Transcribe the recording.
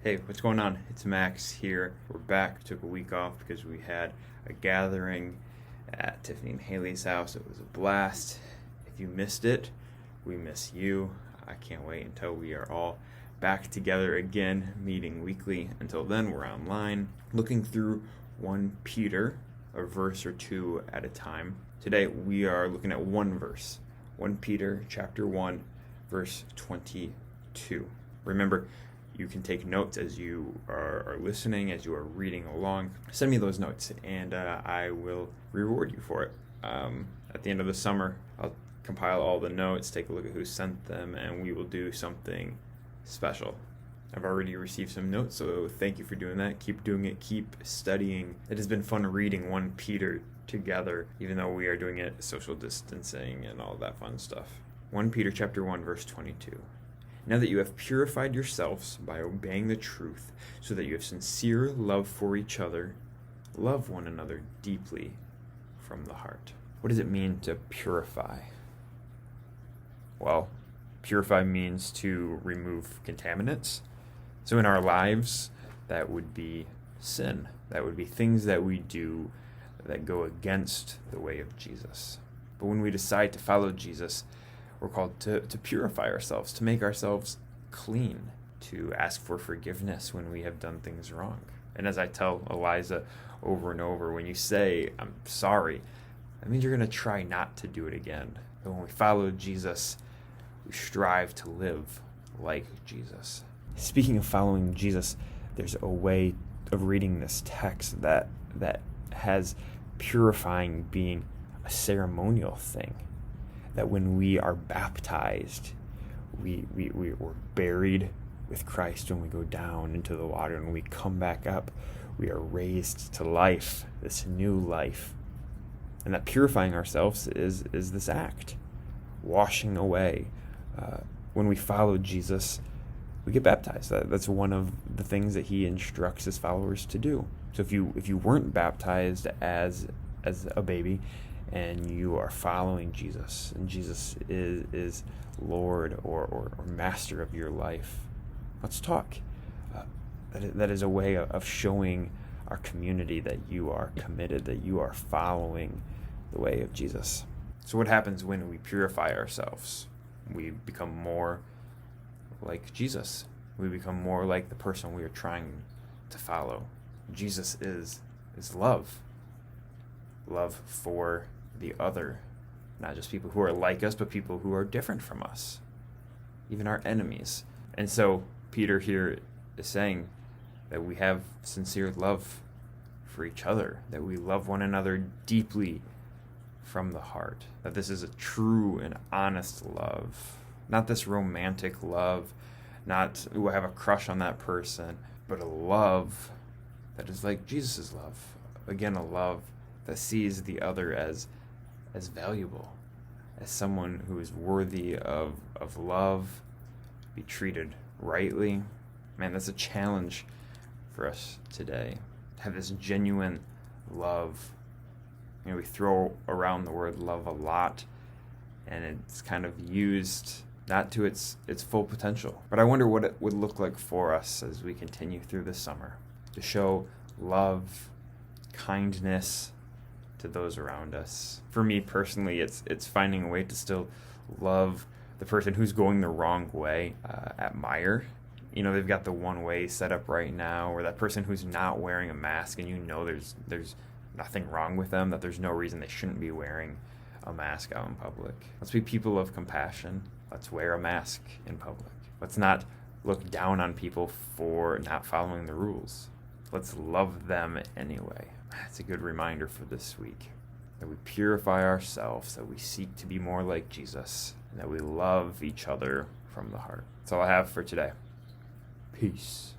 Hey, what's going on? It's Max here. We're back. Took a week off because we had a gathering at Tiffany and Haley's house. It was a blast. If you missed it, we miss you. I can't wait until we are all back together again, meeting weekly. Until then, we're online, looking through 1 Peter, a verse or two at a time. Today, we are looking at one verse, 1 Peter chapter 1, verse 22. Remember, you can take notes as you are listening, as you are reading along. Send me those notes, and I will reward you for it. At the end of the summer, I'll compile all the notes, take a look at who sent them, and we will do something special. I've already received some notes, so thank you for doing that. Keep doing it. Keep studying. It has been fun reading 1 Peter together, even though we are doing it social distancing and all that fun stuff. 1 Peter chapter 1, verse 22. Now that you have purified yourselves by obeying the truth, so that you have sincere love for each other, love one another deeply from the heart. What does it mean to purify? Well, purify means to remove contaminates. So in our lives, that would be sin. That would be things that we do that go against the way of Jesus. But when we decide to follow Jesus, we're called to purify ourselves, to make ourselves clean, to ask for forgiveness when we have done things wrong. And as I tell Eliza over and over, when you say, I'm sorry, that means you're going to try not to do it again. But when we follow Jesus, we strive to live like Jesus. Speaking of following Jesus, there's a way of reading this text that has purifying being a ceremonial thing. That when we are baptized, we're buried with Christ when we go down into the water, and when we come back up, we are raised to life, this new life. And that purifying ourselves is this act, washing away. When we follow Jesus, we get baptized. That's one of the things that he instructs his followers to do. So if you weren't baptized as a baby, and you are following Jesus, and Jesus is Lord or master of your life, let's talk. That is a way of showing our community that you are committed, that you are following the way of Jesus. So what happens when we purify ourselves? We become more like Jesus. We become more like the person we are trying to follow. Jesus is love. Love for the other, not just people who are like us, but people who are different from us, even our enemies. And so Peter here is saying that we have sincere love for each other, that we love one another deeply from the heart, that this is a true and honest love, not this romantic love, not, ooh, I have a crush on that person, but a love that is like Jesus' love. Again, a love that sees the other as valuable, as someone who is worthy of love, be treated rightly. Man, that's a challenge for us today. To have this genuine love. You know, we throw around the word love a lot, and it's kind of used not to its full potential. But I wonder what it would look like for us as we continue through the summer to show love, kindness to those around us. For me personally, it's finding a way to still love the person who's going the wrong way at Meijer. You know, they've got the one way set up right now, or that person who's not wearing a mask, and you know there's nothing wrong with them, that there's no reason they shouldn't be wearing a mask out in public. Let's be people of compassion. Let's wear a mask in public. Let's not look down on people for not following the rules. Let's love them anyway. It's a good reminder for this week, that we purify ourselves, that we seek to be more like Jesus, and that we love each other from the heart. That's all I have for today. Peace.